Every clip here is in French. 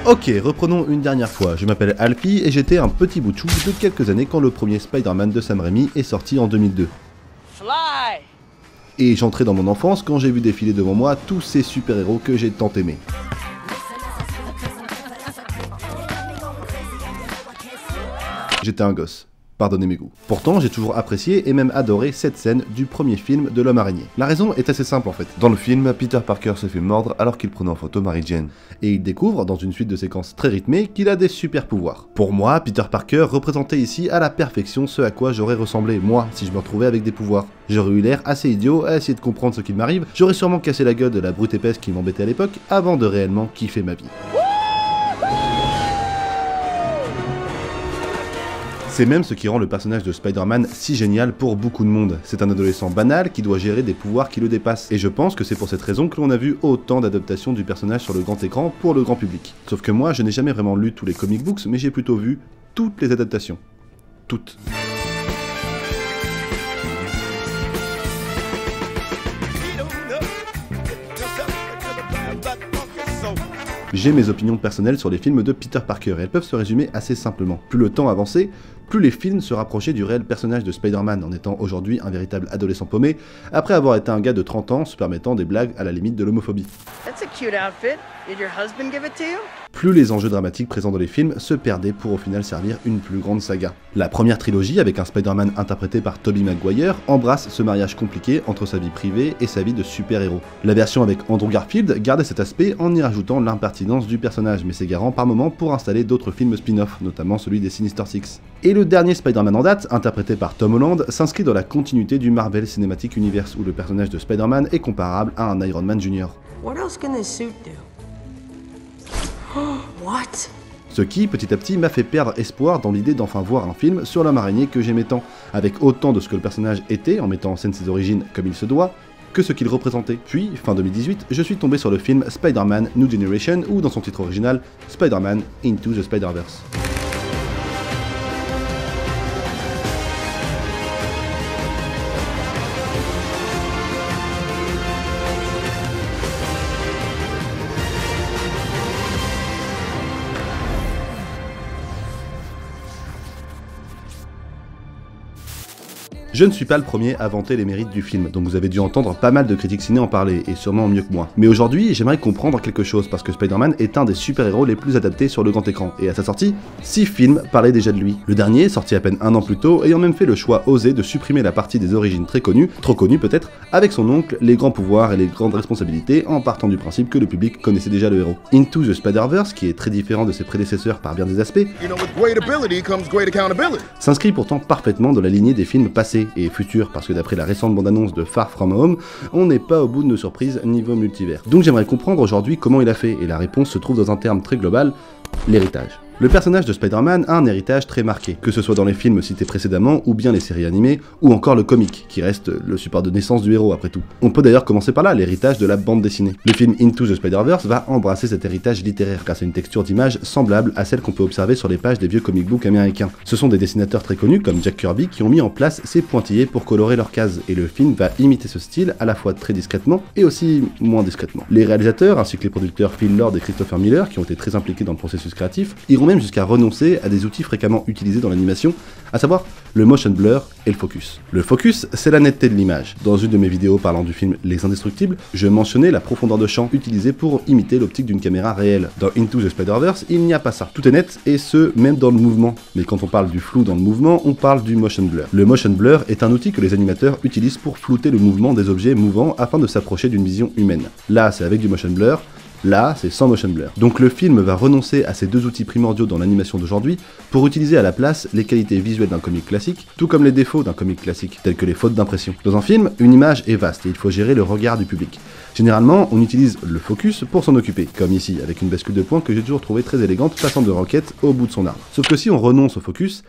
Ok, reprenons une dernière fois. Je m'appelle Alpi et j'étais un petit bout de chou de quelques années quand le premier Spider-Man de Sam Raimi est sorti en 2002. Fly! Et j'entrais dans mon enfance quand j'ai vu défiler devant moi tous ces super-héros que j'ai tant aimés. J'étais un gosse. Pardonnez mes goûts. Pourtant, j'ai toujours apprécié et même adoré cette scène du premier film de l'homme araignée. La raison est assez simple en fait. Dans le film, Peter Parker se fait mordre alors qu'il prenait en photo Mary Jane. Et il découvre, dans une suite de séquences très rythmées, qu'il a des super pouvoirs. Pour moi, Peter Parker représentait ici à la perfection ce à quoi j'aurais ressemblé, moi, si je me retrouvais avec des pouvoirs. J'aurais eu l'air assez idiot à essayer de comprendre ce qu'il m'arrive, j'aurais sûrement cassé la gueule de la brute épaisse qui m'embêtait à l'époque, avant de réellement kiffer ma vie. C'est même ce qui rend le personnage de Spider-Man si génial pour beaucoup de monde. C'est un adolescent banal qui doit gérer des pouvoirs qui le dépassent. Et je pense que c'est pour cette raison que l'on a vu autant d'adaptations du personnage sur le grand écran pour le grand public. Sauf que moi, je n'ai jamais vraiment lu tous les comic books, mais j'ai plutôt vu toutes les adaptations. Toutes. J'ai mes opinions personnelles sur les films de Peter Parker et elles peuvent se résumer assez simplement. Plus le temps avançait, plus les films se rapprochaient du réel personnage de Spider-Man en étant aujourd'hui un véritable adolescent paumé, après avoir été un gars de 30 ans se permettant des blagues à la limite de l'homophobie. That's a cute outfit. Did your husband give it to you? Plus les enjeux dramatiques présents dans les films se perdaient pour au final servir une plus grande saga. La première trilogie, avec un Spider-Man interprété par Tobey Maguire, embrasse ce mariage compliqué entre sa vie privée et sa vie de super-héros. La version avec Andrew Garfield gardait cet aspect en y rajoutant l'impertinence du personnage, mais s'égarant par moments pour installer d'autres films spin-off, notamment celui des Sinister Six. Et le dernier Spider-Man en date, interprété par Tom Holland, s'inscrit dans la continuité du Marvel Cinematic Universe, où le personnage de Spider-Man est comparable à un Iron Man Jr. What else can this suit do? What? Ce qui, petit à petit, m'a fait perdre espoir dans l'idée d'enfin voir un film sur l'homme araignée que j'aimais tant, avec autant de ce que le personnage était, en mettant en scène ses origines comme il se doit, que ce qu'il représentait. Puis, fin 2018, je suis tombé sur le film Spider-Man New Generation, ou dans son titre original, Spider-Man Into the Spider-Verse. Je ne suis pas le premier à vanter les mérites du film, donc vous avez dû entendre pas mal de critiques ciné en parler, et sûrement mieux que moi. Mais aujourd'hui, j'aimerais comprendre quelque chose, parce que Spider-Man est un des super-héros les plus adaptés sur le grand écran, et à sa sortie, 6 films parlaient déjà de lui. Le dernier, sorti à peine un an plus tôt, ayant même fait le choix osé de supprimer la partie des origines très connues, trop connues peut-être, avec son oncle, les grands pouvoirs et les grandes responsabilités, en partant du principe que le public connaissait déjà le héros. Into the Spider-Verse, qui est très différent de ses prédécesseurs par bien des aspects, s'inscrit pourtant parfaitement dans la lignée des films passés et futur, parce que d'après la récente bande-annonce de Far From Home, on n'est pas au bout de nos surprises niveau multivers. Donc j'aimerais comprendre aujourd'hui comment il a fait, et la réponse se trouve dans un terme très global, l'héritage. Le personnage de Spider-Man a un héritage très marqué, que ce soit dans les films cités précédemment, ou bien les séries animées, ou encore le comic, qui reste le support de naissance du héros après tout. On peut d'ailleurs commencer par là, l'héritage de la bande dessinée. Le film Into the Spider-Verse va embrasser cet héritage littéraire grâce à une texture d'image semblable à celle qu'on peut observer sur les pages des vieux comic books américains. Ce sont des dessinateurs très connus comme Jack Kirby qui ont mis en place ces pointillés pour colorer leurs cases, et le film va imiter ce style à la fois très discrètement et aussi moins discrètement. Les réalisateurs ainsi que les producteurs Phil Lord et Christopher Miller, qui ont été très impliqués dans le processus créatif, iront même jusqu'à renoncer à des outils fréquemment utilisés dans l'animation, à savoir le motion blur et le focus. Le focus, c'est la netteté de l'image. Dans une de mes vidéos parlant du film Les Indestructibles, je mentionnais la profondeur de champ utilisée pour imiter l'optique d'une caméra réelle. Dans Into the Spider-Verse, il n'y a pas ça. Tout est net, et ce, même dans le mouvement. Mais quand on parle du flou dans le mouvement, on parle du motion blur. Le motion blur est un outil que les animateurs utilisent pour flouter le mouvement des objets mouvants afin de s'approcher d'une vision humaine. Là, c'est avec du motion blur. Là, c'est sans motion blur. Donc le film va renoncer à ces deux outils primordiaux dans l'animation d'aujourd'hui pour utiliser à la place les qualités visuelles d'un comic classique, tout comme les défauts d'un comic classique, tels que les fautes d'impression. Dans un film, une image est vaste et il faut gérer le regard du public. Généralement, on utilise le focus pour s'en occuper, comme ici, avec une bascule de points que j'ai toujours trouvée très élégante, passant de roquette au bout de son arbre. Sauf que si on renonce au focus,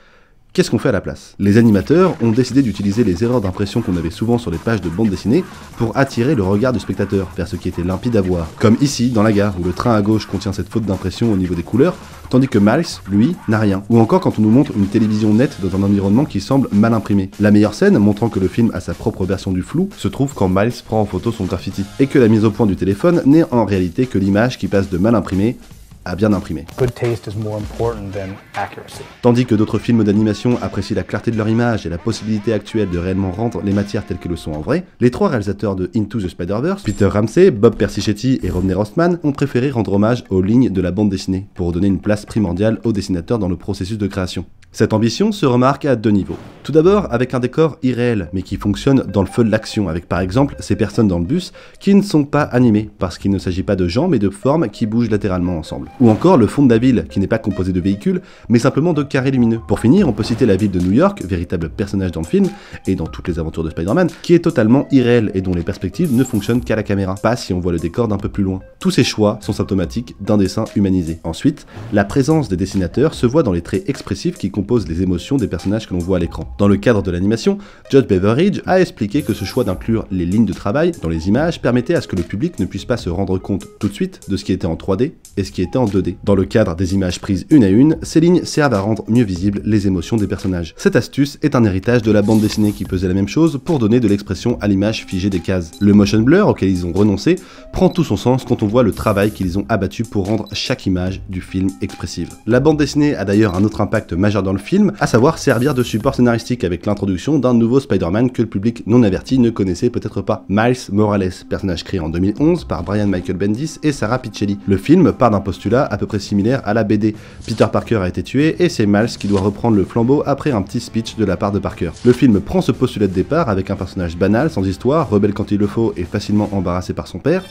qu'est-ce qu'on fait à la place? Les animateurs ont décidé d'utiliser les erreurs d'impression qu'on avait souvent sur les pages de bande dessinée pour attirer le regard du spectateur vers ce qui était limpide à voir. Comme ici, dans la gare, où le train à gauche contient cette faute d'impression au niveau des couleurs, tandis que Miles, lui, n'a rien. Ou encore quand on nous montre une télévision nette dans un environnement qui semble mal imprimé. La meilleure scène, montrant que le film a sa propre version du flou, se trouve quand Miles prend en photo son graffiti, et que la mise au point du téléphone n'est en réalité que l'image qui passe de mal imprimé à bien imprimer. Good taste is more important than accuracy. Tandis que d'autres films d'animation apprécient la clarté de leur image et la possibilité actuelle de réellement rendre les matières telles qu'elles le sont en vrai, les 3 réalisateurs de Into the Spider-Verse, Peter Ramsey, Bob Persichetti et Rodney Rothman, ont préféré rendre hommage aux lignes de la bande dessinée, pour donner une place primordiale aux dessinateurs dans le processus de création. Cette ambition se remarque à 2 niveaux. Tout d'abord avec un décor irréel, mais qui fonctionne dans le feu de l'action, avec par exemple ces personnes dans le bus qui ne sont pas animées, parce qu'il ne s'agit pas de gens mais de formes qui bougent latéralement ensemble. Ou encore le fond de la ville, qui n'est pas composé de véhicules, mais simplement de carrés lumineux. Pour finir, on peut citer la ville de New York, véritable personnage dans le film, et dans toutes les aventures de Spider-Man, qui est totalement irréelle et dont les perspectives ne fonctionnent qu'à la caméra, pas si on voit le décor d'un peu plus loin. Tous ces choix sont symptomatiques d'un dessin humanisé. Ensuite, la présence des dessinateurs se voit dans les traits expressifs qui composent les émotions des personnages que l'on voit à l'écran. Dans le cadre de l'animation, Judge Beveridge a expliqué que ce choix d'inclure les lignes de travail dans les images permettait à ce que le public ne puisse pas se rendre compte tout de suite de ce qui était en 3D et ce qui était en 2D. Dans le cadre des images prises une à une, ces lignes servent à rendre mieux visibles les émotions des personnages. Cette astuce est un héritage de la bande dessinée qui faisait la même chose pour donner de l'expression à l'image figée des cases. Le motion blur auquel ils ont renoncé prend tout son sens quand on voit le travail qu'ils ont abattu pour rendre chaque image du film expressive. La bande dessinée a d'ailleurs un autre impact majeur dans le film, à savoir servir de support scénaristique avec l'introduction d'un nouveau Spider-Man que le public non averti ne connaissait peut-être pas. Miles Morales, personnage créé en 2011 par Brian Michael Bendis et Sarah Pichelli. Le film part d'un postulat à peu près similaire à la BD. Peter Parker a été tué et c'est Miles qui doit reprendre le flambeau après un petit speech de la part de Parker. Le film prend ce postulat de départ avec un personnage banal, sans histoire, rebelle quand il le faut et facilement embarrassé par son père,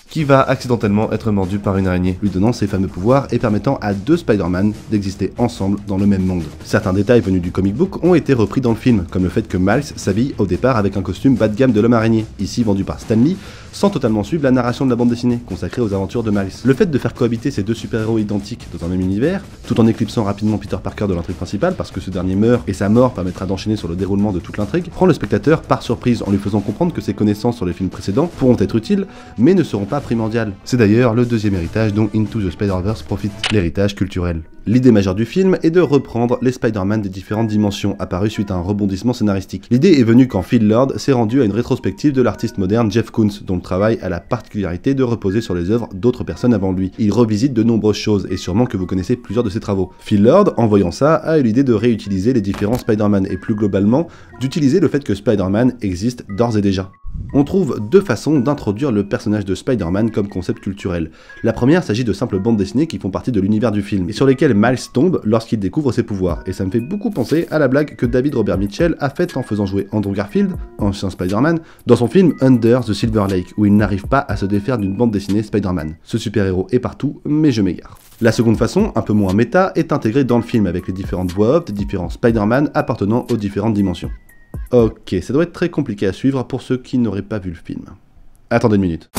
qui va accidentellement être mordu par une araignée, lui donnant ses fameux pouvoirs et permettant à 2 Spider-Man d'exister ensemble dans le même monde. Certains détails venus du comic book ont été repris dans le film, comme le fait que Miles s'habille au départ avec un costume bas de gamme de l'homme araignée, ici vendu par Stan Lee, sans totalement suivre la narration de la bande dessinée, consacrée aux aventures de Miles. Le fait de faire cohabiter ces 2 super-héros identiques dans un même univers, tout en éclipsant rapidement Peter Parker de l'intrigue principale, parce que ce dernier meurt et sa mort permettra d'enchaîner sur le déroulement de toute l'intrigue, prend le spectateur par surprise en lui faisant comprendre que ses connaissances sur les films précédents pourront être utiles, mais ne seront pas primordiales. C'est d'ailleurs le 2e héritage dont Into the Spider-Verse profite, l'héritage culturel. L'idée majeure du film est de reprendre les Spider-Man des différentes dimensions apparues suite à un rebondissement scénaristique. L'idée est venue quand Phil Lord s'est rendu à une rétrospective de l'artiste moderne Jeff Koons, dont le travail a la particularité de reposer sur les œuvres d'autres personnes avant lui. Il revisite de nombreuses choses, et sûrement que vous connaissez plusieurs de ses travaux. Phil Lord, en voyant ça, a eu l'idée de réutiliser les différents Spider-Man, et plus globalement, d'utiliser le fait que Spider-Man existe d'ores et déjà. On trouve 2 façons d'introduire le personnage de Spider-Man comme concept culturel. La première s'agit de simples bandes dessinées qui font partie de l'univers du film, et sur lesquelles Miles tombe lorsqu'il découvre ses pouvoirs, et ça me fait beaucoup penser à la blague que David Robert Mitchell a faite en faisant jouer Andrew Garfield, ancien Spider-Man, dans son film Under the Silver Lake, où il n'arrive pas à se défaire d'une bande dessinée Spider-Man. Ce super-héros est partout, mais je m'égare. La seconde façon, un peu moins méta, est intégrée dans le film avec les différentes voix off des différents Spider-Man appartenant aux différentes dimensions. Ok, ça doit être très compliqué à suivre pour ceux qui n'auraient pas vu le film. Attendez une minute.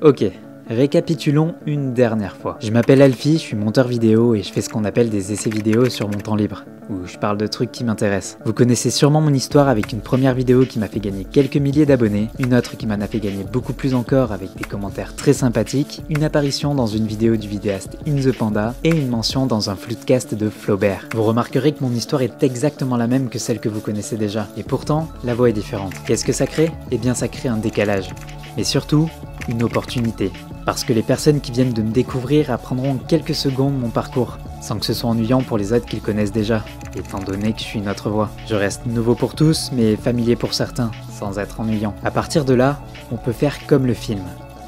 Ok, récapitulons une dernière fois. Je m'appelle Alfie, je suis monteur vidéo et je fais ce qu'on appelle des essais vidéo sur mon temps libre, où je parle de trucs qui m'intéressent. Vous connaissez sûrement mon histoire avec une première vidéo qui m'a fait gagner quelques milliers d'abonnés, une autre qui m'en a fait gagner beaucoup plus encore avec des commentaires très sympathiques, une apparition dans une vidéo du vidéaste In The Panda et une mention dans un floodcast de Flaubert. Vous remarquerez que mon histoire est exactement la même que celle que vous connaissez déjà, et pourtant, la voix est différente. Qu'est-ce que ça crée ? Eh bien ça crée un décalage. Et surtout, une opportunité. Parce que les personnes qui viennent de me découvrir apprendront en quelques secondes mon parcours, sans que ce soit ennuyant pour les autres qui le connaissent déjà, étant donné que je suis une autre voix. Je reste nouveau pour tous, mais familier pour certains, sans être ennuyant. À partir de là, on peut faire comme le film,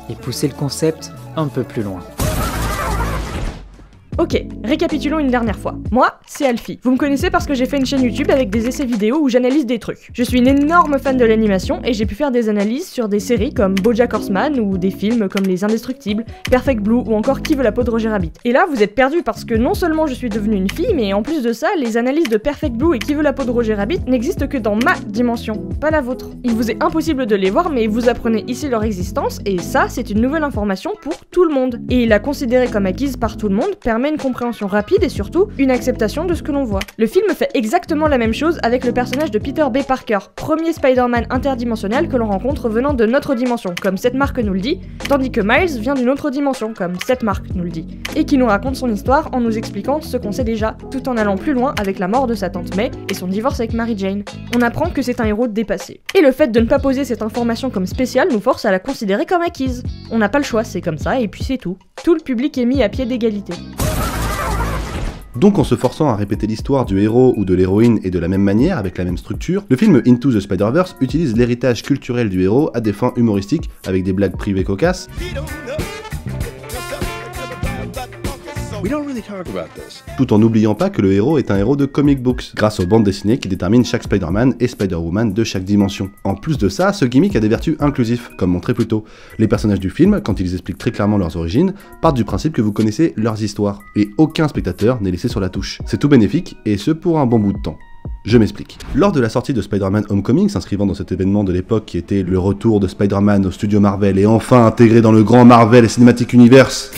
et pousser le concept un peu plus loin. Ok, récapitulons une dernière fois. Moi, c'est Alfie. Vous me connaissez parce que j'ai fait une chaîne YouTube avec des essais vidéo où j'analyse des trucs. Je suis une énorme fan de l'animation et j'ai pu faire des analyses sur des séries comme BoJack Horseman ou des films comme Les Indestructibles, Perfect Blue ou encore Qui veut la peau de Roger Rabbit. Et là, vous êtes perdus parce que non seulement je suis devenue une fille, mais en plus de ça, les analyses de Perfect Blue et Qui veut la peau de Roger Rabbit n'existent que dans ma dimension, pas la vôtre. Il vous est impossible de les voir, mais vous apprenez ici leur existence et ça, c'est une nouvelle information pour tout le monde. Et la considérer comme acquise par tout le monde permet une compréhension rapide et surtout une acceptation de ce que l'on voit. Le film fait exactement la même chose avec le personnage de Peter B. Parker, premier Spider-Man interdimensionnel que l'on rencontre venant de notre dimension, comme cette marque nous le dit, tandis que Miles vient d'une autre dimension, comme cette marque nous le dit, et qui nous raconte son histoire en nous expliquant ce qu'on sait déjà, tout en allant plus loin avec la mort de sa tante May et son divorce avec Mary Jane. On apprend que c'est un héros dépassé. Et le fait de ne pas poser cette information comme spéciale nous force à la considérer comme acquise. On n'a pas le choix, c'est comme ça, et puis c'est tout. Tout le public est mis à pied d'égalité. Donc en se forçant à répéter l'histoire du héros ou de l'héroïne et de la même manière, avec la même structure, le film Into the Spider-Verse utilise l'héritage culturel du héros à des fins humoristiques, avec des blagues privées cocasses, tout en n'oubliant pas que le héros est un héros de comic books, grâce aux bandes dessinées qui déterminent chaque Spider-Man et Spider-Woman de chaque dimension. En plus de ça, ce gimmick a des vertus inclusives, comme montré plus tôt. Les personnages du film, quand ils expliquent très clairement leurs origines, partent du principe que vous connaissez leurs histoires, et aucun spectateur n'est laissé sur la touche. C'est tout bénéfique, et ce pour un bon bout de temps. Je m'explique. Lors de la sortie de Spider-Man Homecoming, s'inscrivant dans cet événement de l'époque qui était le retour de Spider-Man au studio Marvel et enfin intégré dans le grand Marvel Cinematic Universe,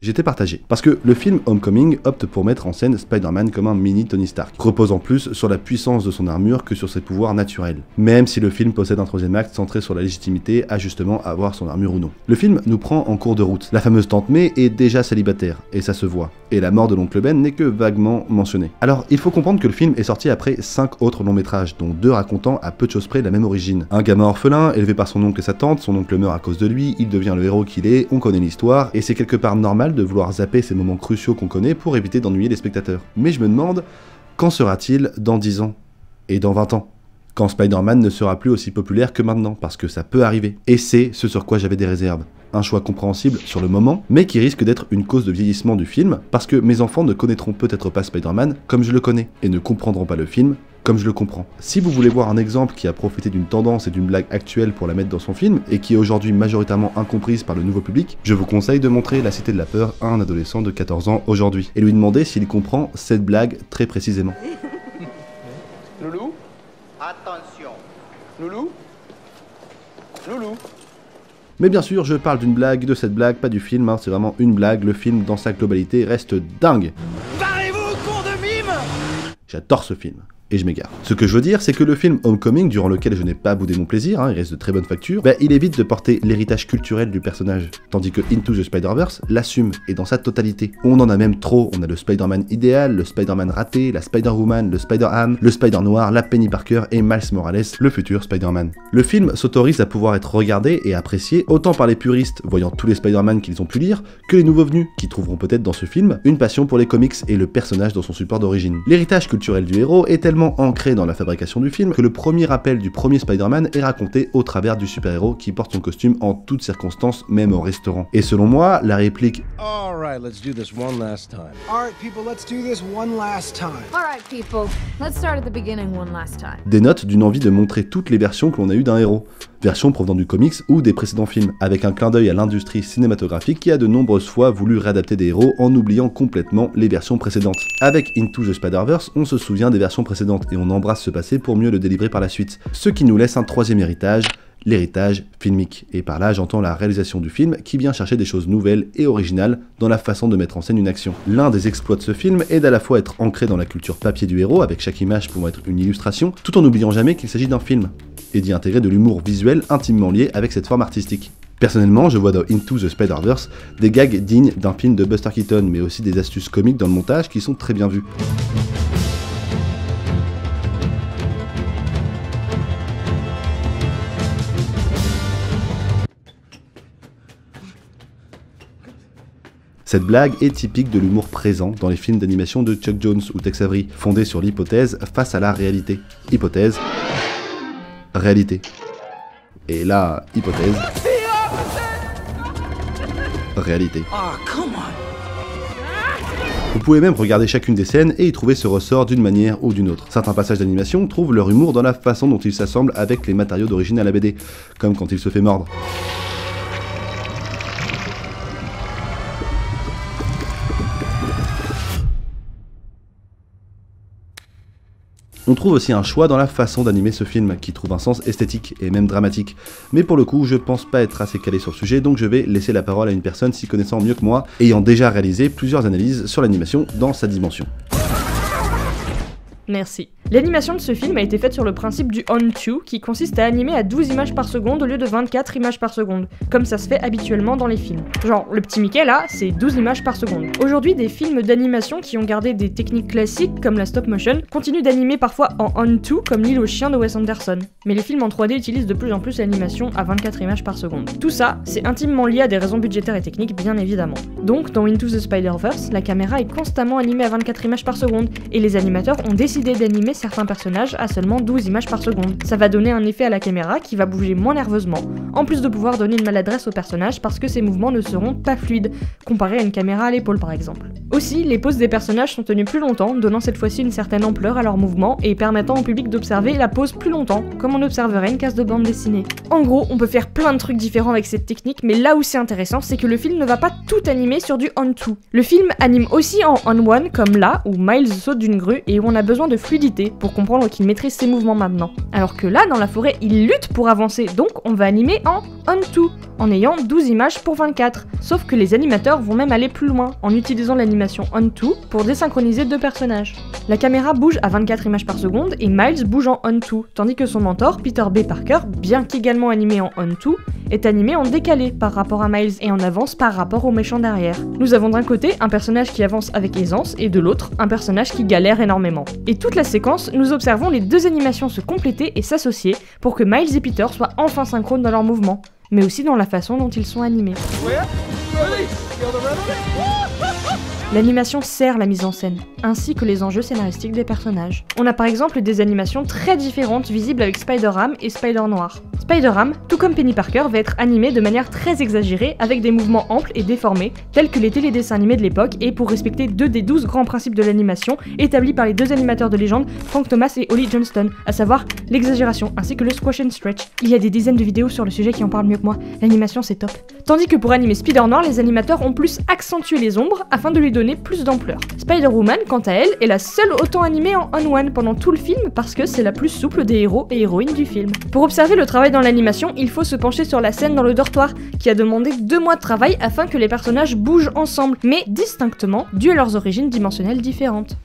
j'étais partagé, parce que le film Homecoming opte pour mettre en scène Spider-Man comme un mini Tony Stark, reposant plus sur la puissance de son armure que sur ses pouvoirs naturels, même si le film possède un troisième acte centré sur la légitimité à justement avoir son armure ou non. Le film nous prend en cours de route. La fameuse tante May est déjà célibataire, et ça se voit, et la mort de l'oncle Ben n'est que vaguement mentionnée. Alors il faut comprendre que le film est sorti après 5 autres longs métrages, dont 2 racontant à peu de choses près la même origine. Un gamin orphelin, élevé par son oncle et sa tante, son oncle meurt à cause de lui, il devient le héros qu'il est, on connaît l'histoire, et c'est quelque part normal de vouloir zapper ces moments cruciaux qu'on connaît pour éviter d'ennuyer les spectateurs. Mais je me demande, qu'en sera-t-il dans 10 ans et dans 20 ans, quand Spider-Man ne sera plus aussi populaire que maintenant, parce que ça peut arriver. Et c'est ce sur quoi j'avais des réserves. Un choix compréhensible sur le moment, mais qui risque d'être une cause de vieillissement du film, parce que mes enfants ne connaîtront peut-être pas Spider-Man comme je le connais, et ne comprendront pas le film comme je le comprends. Si vous voulez voir un exemple qui a profité d'une tendance et d'une blague actuelle pour la mettre dans son film, et qui est aujourd'hui majoritairement incomprise par le nouveau public, je vous conseille de montrer La Cité de la Peur à un adolescent de 14 ans aujourd'hui, et lui demander s'il comprend cette blague très précisément. Loulou? Attention. Loulou? Loulou? Mais bien sûr, je parle d'une blague, de cette blague, pas du film, hein, c'est vraiment une blague, le film dans sa globalité reste dingue. Barrez-vous, con de mime! J'adore ce film. Et je m'égare. Ce que je veux dire, c'est que le film Homecoming, durant lequel je n'ai pas boudé mon plaisir, hein, il reste de très bonne facture, il évite de porter l'héritage culturel du personnage, tandis que Into the Spider-Verse l'assume, et dans sa totalité. On en a même trop, on a le Spider-Man idéal, le Spider-Man raté, la Spider-Woman, le Spider-Ham, le Spider-Noir, la Penny Parker et Miles Morales, le futur Spider-Man. Le film s'autorise à pouvoir être regardé et apprécié autant par les puristes, voyant tous les Spider-Man qu'ils ont pu lire, que les nouveaux venus, qui trouveront peut-être dans ce film une passion pour les comics et le personnage dans son support d'origine. L'héritage culturel du héros est tellement ancré dans la fabrication du film que le premier rappel du premier Spider-Man est raconté au travers du super-héros qui porte son costume en toutes circonstances, même au restaurant. Et selon moi, la réplique Alright, let's do this one last time. Alright, people, let's do this one last time. Alright, people, let's start at the beginning one last time. dénote d'une envie de montrer toutes les versions que l'on a eues d'un héros, versions provenant du comics ou des précédents films, avec un clin d'œil à l'industrie cinématographique qui a de nombreuses fois voulu réadapter des héros en oubliant complètement les versions précédentes. Avec Into the Spider-Verse, on se souvient des versions précédentes et on embrasse ce passé pour mieux le délivrer par la suite, ce qui nous laisse un troisième héritage, l'héritage filmique. Et par là, j'entends la réalisation du film qui vient chercher des choses nouvelles et originales dans la façon de mettre en scène une action. L'un des exploits de ce film est d'à la fois être ancré dans la culture papier du héros, avec chaque image pouvant être une illustration, tout en n'oubliant jamais qu'il s'agit d'un film, et d'y intégrer de l'humour visuel intimement lié avec cette forme artistique. Personnellement, je vois dans Into the Spider-Verse des gags dignes d'un film de Buster Keaton, mais aussi des astuces comiques dans le montage qui sont très bien vues. Cette blague est typique de l'humour présent dans les films d'animation de Chuck Jones ou Tex Avery, fondés sur l'hypothèse face à la réalité. Hypothèse, réalité. Et là, hypothèse, réalité. Vous pouvez même regarder chacune des scènes et y trouver ce ressort d'une manière ou d'une autre. Certains passages d'animation trouvent leur humour dans la façon dont ils s'assemblent avec les matériaux d'origine à la BD, comme quand il se fait mordre. On trouve aussi un choix dans la façon d'animer ce film, qui trouve un sens esthétique et même dramatique. Mais pour le coup, je pense pas être assez calé sur le sujet, donc je vais laisser la parole à une personne s'y connaissant mieux que moi, ayant déjà réalisé plusieurs analyses sur l'animation dans sa dimension. Merci. L'animation de ce film a été faite sur le principe du on-to, qui consiste à animer à 12 images par seconde au lieu de 24 images par seconde, comme ça se fait habituellement dans les films. Genre, le petit Mickey là, c'est 12 images par seconde. Aujourd'hui, des films d'animation qui ont gardé des techniques classiques, comme la stop motion, continuent d'animer parfois en on-to, comme L'île aux chiens de Wes Anderson. Mais les films en 3D utilisent de plus en plus l'animation à 24 images par seconde. Tout ça, c'est intimement lié à des raisons budgétaires et techniques, bien évidemment. Donc, dans Into the Spider-Verse, la caméra est constamment animée à 24 images par seconde, et les animateurs ont décidé d'animer certains personnages à seulement 12 images par seconde. Ça va donner un effet à la caméra qui va bouger moins nerveusement, en plus de pouvoir donner une maladresse au personnage parce que ses mouvements ne seront pas fluides, comparé à une caméra à l'épaule par exemple. Aussi, les poses des personnages sont tenues plus longtemps, donnant cette fois-ci une certaine ampleur à leurs mouvements et permettant au public d'observer la pose plus longtemps, comme on observerait une case de bande dessinée. En gros, on peut faire plein de trucs différents avec cette technique, mais là où c'est intéressant, c'est que le film ne va pas tout animer sur du on-to. Le film anime aussi en on-one, comme là où Miles saute d'une grue et où on a besoin de fluidité pour comprendre qu'il maîtrise ses mouvements maintenant. Alors que là, dans la forêt, il lutte pour avancer, donc on va animer en on-to, en ayant 12 images pour 24. Sauf que les animateurs vont même aller plus loin, en utilisant l'animation on-to pour désynchroniser deux personnages. La caméra bouge à 24 images par seconde et Miles bouge en on-to, tandis que son mentor, Peter B. Parker, bien qu'également animé en on-to, est animé en décalé par rapport à Miles et en avance par rapport au méchant derrière. Nous avons d'un côté un personnage qui avance avec aisance et de l'autre un personnage qui galère énormément. Et toute la séquence, nous observons les deux animations se compléter et s'associer pour que Miles et Peter soient enfin synchrones dans leurs mouvements, mais aussi dans la façon dont ils sont animés. L'animation sert la mise en scène, ainsi que les enjeux scénaristiques des personnages. On a par exemple des animations très différentes visibles avec Spider-Ham et Spider-Noir. Spider-Ham, tout comme Penny Parker, va être animé de manière très exagérée avec des mouvements amples et déformés, tels que les télédessins animés de l'époque, et pour respecter deux des 12 grands principes de l'animation établis par les deux animateurs de légende, Frank Thomas et Ollie Johnston, à savoir l'exagération ainsi que le squash and stretch. Il y a des dizaines de vidéos sur le sujet qui en parlent mieux que moi, l'animation c'est top. Tandis que pour animer Spider-Noir, les animateurs ont plus accentué les ombres afin de lui donner plus d'ampleur. Spider-Woman, quant à elle, est la seule autant animée en on-one pendant tout le film parce que c'est la plus souple des héros et héroïnes du film. Pour observer le travail dans l'animation, il faut se pencher sur la scène dans le dortoir qui a demandé 2 mois de travail afin que les personnages bougent ensemble, mais distinctement, dû à leurs origines dimensionnelles différentes.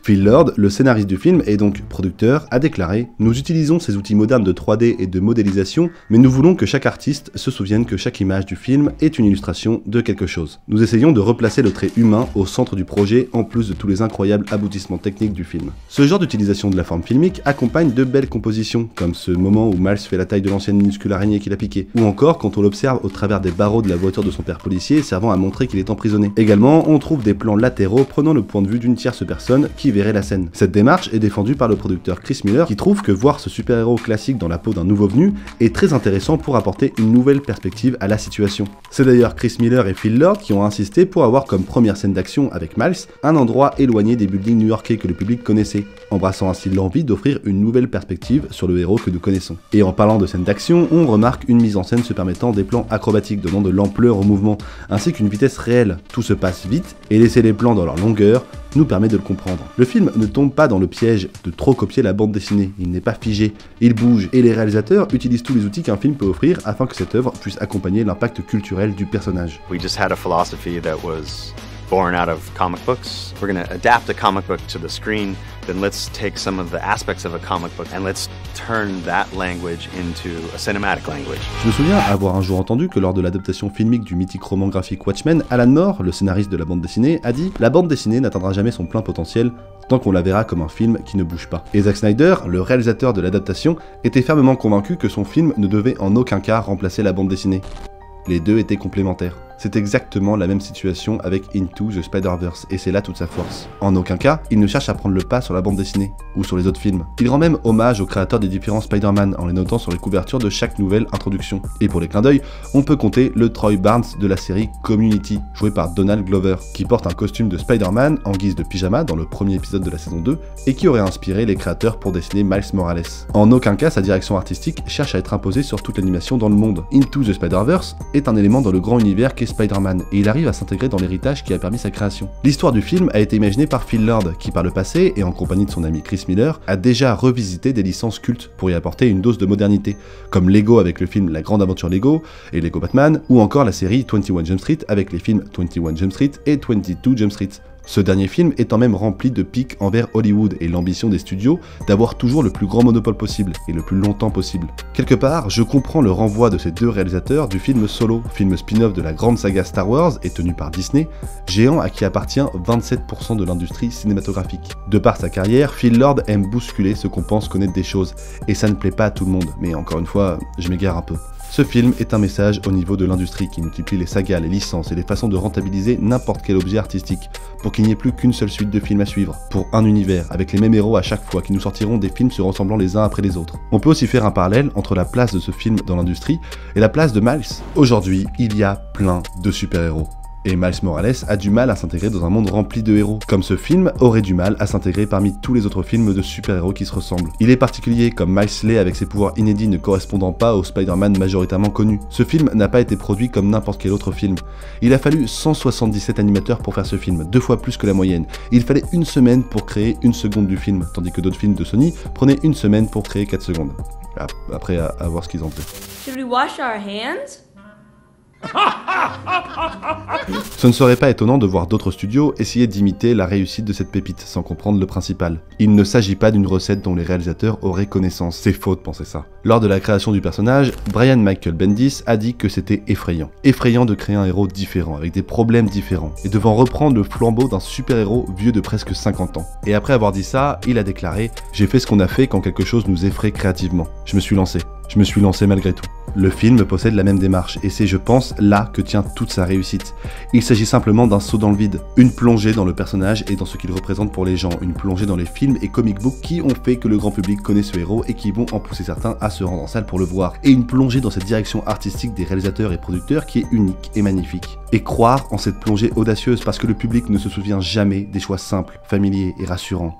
Phil Lord, le scénariste du film et donc producteur, a déclaré « Nous utilisons ces outils modernes de 3D et de modélisation, mais nous voulons que chaque artiste se souvienne que chaque image du film est une illustration de quelque chose. Nous essayons de replacer le trait humain au centre du projet en plus de tous les incroyables aboutissements techniques du film. » Ce genre d'utilisation de la forme filmique accompagne de belles compositions, comme ce moment où Miles fait la taille de l'ancienne minuscule araignée qu'il a piquée, ou encore quand on l'observe au travers des barreaux de la voiture de son père policier servant à montrer qu'il est emprisonné. Également, on trouve des plans latéraux prenant le point de vue d'une tierce personne qui verrait la scène. Cette démarche est défendue par le producteur Chris Miller qui trouve que voir ce super-héros classique dans la peau d'un nouveau venu est très intéressant pour apporter une nouvelle perspective à la situation. C'est d'ailleurs Chris Miller et Phil Lord qui ont insisté pour avoir comme première scène d'action avec Miles un endroit éloigné des buildings new-yorkais que le public connaissait, embrassant ainsi l'envie d'offrir une nouvelle perspective sur le héros que nous connaissons. Et en parlant de scènes d'action, on remarque une mise en scène se permettant des plans acrobatiques donnant de l'ampleur au mouvement, ainsi qu'une vitesse réelle. Tout se passe vite et laisser les plans dans leur longueur nous permet de le comprendre. Le film ne tombe pas dans le piège de trop copier la bande dessinée, il n'est pas figé, il bouge et les réalisateurs utilisent tous les outils qu'un film peut offrir afin que cette œuvre puisse accompagner l'impact culturel du personnage. We just had a philosophy that was born out of comic books. We're going to adapt a comic book to the screen, then let's take some of the aspects of a comic book and let's turn that language into a cinematic language. Je me souviens avoir un jour entendu que lors de l'adaptation filmique du mythique roman graphique Watchmen, Alan Moore, le scénariste de la bande dessinée, a dit « La bande dessinée n'atteindra jamais son plein potentiel tant qu'on la verra comme un film qui ne bouge pas. » Et Zack Snyder, le réalisateur de l'adaptation, était fermement convaincu que son film ne devait en aucun cas remplacer la bande dessinée. Les deux étaient complémentaires. C'est exactement la même situation avec Into the Spider-Verse, et c'est là toute sa force. En aucun cas, il ne cherche à prendre le pas sur la bande dessinée, ou sur les autres films. Il rend même hommage aux créateurs des différents Spider-Man, en les notant sur les couvertures de chaque nouvelle introduction. Et pour les clins d'œil, on peut compter le Troy Barnes de la série Community, joué par Donald Glover, qui porte un costume de Spider-Man en guise de pyjama dans le premier épisode de la saison 2, et qui aurait inspiré les créateurs pour dessiner Miles Morales. En aucun cas, sa direction artistique cherche à être imposée sur toute l'animation dans le monde. Into the Spider-Verse est un élément dans le grand univers qu'est Spider-Man et il arrive à s'intégrer dans l'héritage qui a permis sa création. L'histoire du film a été imaginée par Phil Lord qui par le passé, et en compagnie de son ami Chris Miller, a déjà revisité des licences cultes pour y apporter une dose de modernité, comme Lego avec le film La Grande Aventure Lego et Lego Batman, ou encore la série 21 Jump Street avec les films 21 Jump Street et 22 Jump Street. Ce dernier film étant même rempli de piques envers Hollywood et l'ambition des studios d'avoir toujours le plus grand monopole possible et le plus longtemps possible. Quelque part, je comprends le renvoi de ces deux réalisateurs du film Solo, film spin-off de la grande saga Star Wars et tenu par Disney, géant à qui appartient 27% de l'industrie cinématographique. De par sa carrière, Phil Lord aime bousculer ce qu'on pense connaître des choses, et ça ne plaît pas à tout le monde, mais encore une fois, je m'égare un peu. Ce film est un message au niveau de l'industrie qui multiplie les sagas, les licences et les façons de rentabiliser n'importe quel objet artistique, pour qu'il n'y ait plus qu'une seule suite de films à suivre, pour un univers, avec les mêmes héros à chaque fois qui nous sortiront des films se ressemblant les uns après les autres. On peut aussi faire un parallèle entre la place de ce film dans l'industrie et la place de Miles. Aujourd'hui, il y a plein de super-héros. Et Miles Morales a du mal à s'intégrer dans un monde rempli de héros, comme ce film aurait du mal à s'intégrer parmi tous les autres films de super-héros qui se ressemblent. Il est particulier, comme Miles l'est avec ses pouvoirs inédits ne correspondant pas au Spider-Man majoritairement connu. Ce film n'a pas été produit comme n'importe quel autre film. Il a fallu 177 animateurs pour faire ce film, 2 fois plus que la moyenne. Il fallait 1 semaine pour créer 1 seconde du film, tandis que d'autres films de Sony prenaient 1 semaine pour créer 4 secondes. Après, à voir ce qu'ils en font. Should we wash our hands? Ce ne serait pas étonnant de voir d'autres studios essayer d'imiter la réussite de cette pépite sans comprendre le principal. Il ne s'agit pas d'une recette dont les réalisateurs auraient connaissance, c'est faux de penser ça. Lors de la création du personnage, Brian Michael Bendis a dit que c'était effrayant. Effrayant de créer un héros différent, avec des problèmes différents, et devant reprendre le flambeau d'un super-héros vieux de presque 50 ans. Et après avoir dit ça, il a déclaré « J'ai fait ce qu'on a fait quand quelque chose nous effraie créativement. Je me suis lancé malgré tout. » Le film possède la même démarche, et c'est, je pense, là que tient toute sa réussite. Il s'agit simplement d'un saut dans le vide, une plongée dans le personnage et dans ce qu'il représente pour les gens, une plongée dans les films et comic books qui ont fait que le grand public connaît ce héros et qui vont en pousser certains à se rendre en salle pour le voir, et une plongée dans cette direction artistique des réalisateurs et producteurs qui est unique et magnifique. Et croire en cette plongée audacieuse parce que le public ne se souvient jamais des choix simples, familiers et rassurants.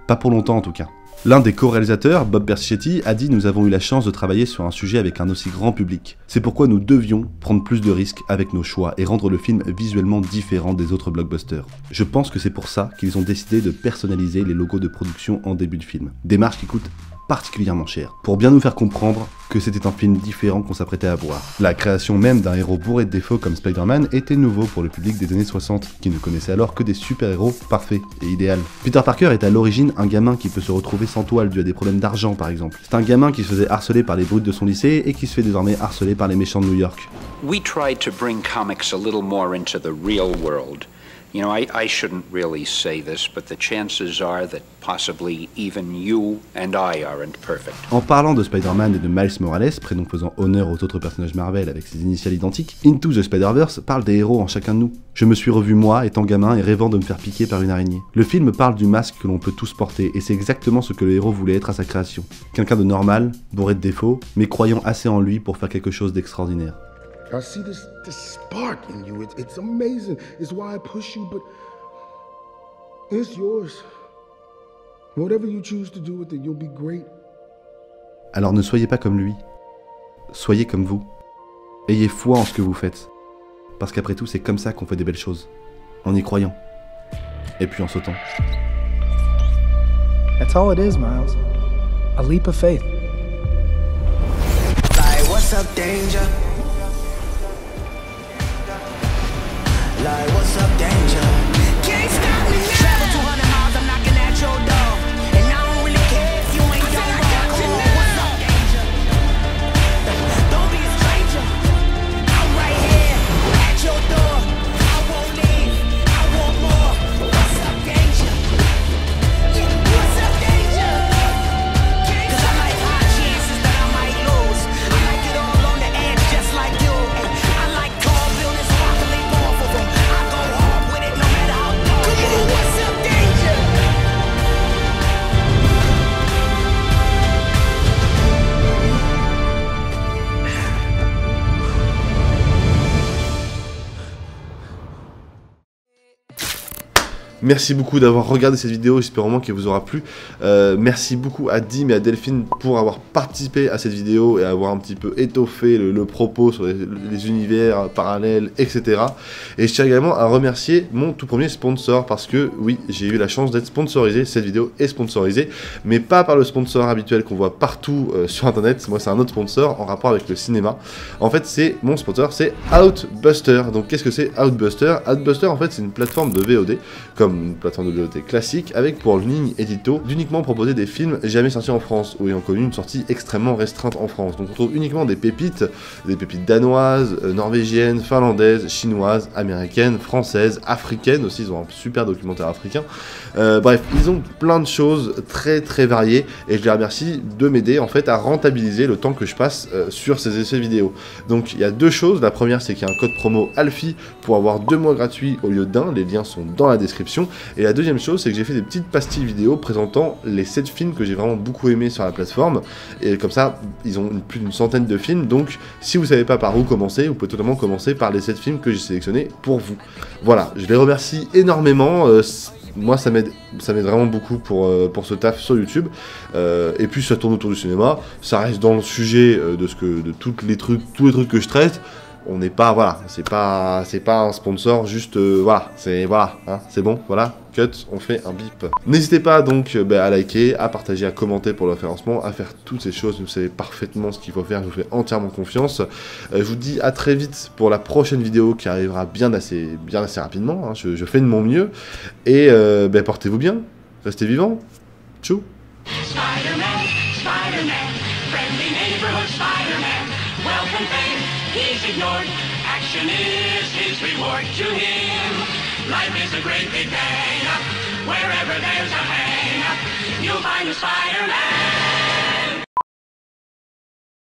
Pas pour longtemps en tout cas. L'un des co-réalisateurs, Bob Persichetti, a dit « Nous avons eu la chance de travailler sur un sujet avec un aussi grand public. C'est pourquoi nous devions prendre plus de risques avec nos choix et rendre le film visuellement différent des autres blockbusters. Je pense que c'est pour ça qu'ils ont décidé de personnaliser les logos de production en début de film. Démarche qui coûte particulièrement cher, pour bien nous faire comprendre que c'était un film différent qu'on s'apprêtait à voir. La création même d'un héros bourré de défauts comme Spider-Man était nouveau pour le public des années 60, qui ne connaissait alors que des super-héros parfaits et idéaux. Peter Parker est à l'origine un gamin qui peut se retrouver sans toile dû à des problèmes d'argent par exemple. C'est un gamin qui se faisait harceler par les brutes de son lycée et qui se fait désormais harceler par les méchants de New York. We tried to bring comics a little more into the real world. You know, I shouldn't really say this, but the chances are that possibly even you and I aren't perfect. En parlant de Spider-Man et de Miles Morales, prénom faisant honneur aux autres personnages Marvel avec ses initiales identiques, Into the Spider-Verse parle des héros en chacun de nous. Je me suis revu moi, étant gamin et rêvant de me faire piquer par une araignée. Le film parle du masque que l'on peut tous porter, et c'est exactement ce que le héros voulait être à sa création. Quelqu'un de normal, bourré de défauts, mais croyant assez en lui pour faire quelque chose d'extraordinaire. I see this spark in you. It's amazing. It's why I push you, but it's yours. Whatever you choose to do with it, you'll be great. Alors ne soyez pas comme lui. Soyez comme vous. Ayez foi en ce que vous faites. Parce qu'après tout, c'est comme ça qu'on fait des belles choses. En y croyant. Et puis en sautant. That's all it is, Miles. A leap of faith. Like, what's up, danger? Like, what's up, danger? Can't stop me now. Travel 200 miles, I'm knocking at your door. And I don't really care if you ain't your rock. What's up, danger? Don't be a stranger. I'm right here at your door. I won't leave. I want more. What's up, danger? Yeah, what's up, danger? Cause I like high chances that I might lose. I like it all on the edge just like you. I like tall buildings, sparkly off of them. I go hard with it, no Merci beaucoup d'avoir regardé cette vidéo, j'espère vraiment qu'elle vous aura plu. Merci beaucoup à Dim et à Delphine pour avoir participé à cette vidéo et avoir un petit peu étoffé le propos sur les univers parallèles, etc. Et je tiens également à remercier mon tout premier sponsor parce que oui, j'ai eu la chance d'être sponsorisé, cette vidéo est sponsorisée, mais pas par le sponsor habituel qu'on voit partout sur internet. Moi c'est un autre sponsor en rapport avec le cinéma. En fait c'est mon sponsor, c'est Outbuster. Donc qu'est-ce que c'est Outbuster? Outbuster en fait c'est une plateforme de VOD, comme une plateforme de VOD classique, avec pour ligne édito d'uniquement proposer des films jamais sortis en France, ou ayant connu une sortie extrêmement restreinte en France. Donc on trouve uniquement des pépites danoises, norvégiennes, finlandaises, chinoises, américaines, françaises, africaines aussi, ils ont un super documentaire africain. Bref, ils ont plein de choses très très variées, et je les remercie de m'aider en fait à rentabiliser le temps que je passe sur ces essais vidéo. Donc il y a deux choses, la première c'est qu'il y a un code promo Alfie pour avoir 2 mois gratuits au lieu d'un, les liens sont dans la description. Et la deuxième chose, c'est que j'ai fait des petites pastilles vidéo présentant les 7 films que j'ai vraiment beaucoup aimés sur la plateforme. Et comme ça, ils ont plus d'une centaine de films. Donc, si vous savez pas par où commencer, vous pouvez totalement commencer par les 7 films que j'ai sélectionnés pour vous. Voilà, je les remercie énormément. Moi, ça m'aide vraiment beaucoup pour ce taf sur YouTube. Et puis, ça tourne autour du cinéma. Ça reste dans le sujet de tous les trucs que je traite. On n'est pas, voilà, c'est pas un sponsor, juste, voilà, c'est bon, voilà, cut, on fait un bip. N'hésitez pas donc à liker, à partager, à commenter pour le référencement, à faire toutes ces choses, vous savez parfaitement ce qu'il faut faire, je vous fais entièrement confiance. Je vous dis à très vite pour la prochaine vidéo qui arrivera bien assez rapidement, hein. Je fais de mon mieux, et portez-vous bien, restez vivants, tchou. Spider-Man, Spider-Man, friendly neighborhood Spider-Man, wealth and fame, he's ignored, action is his reward to him. Life is a great big hang-up, wherever there's a hang-up, you'll find a Spider-Man.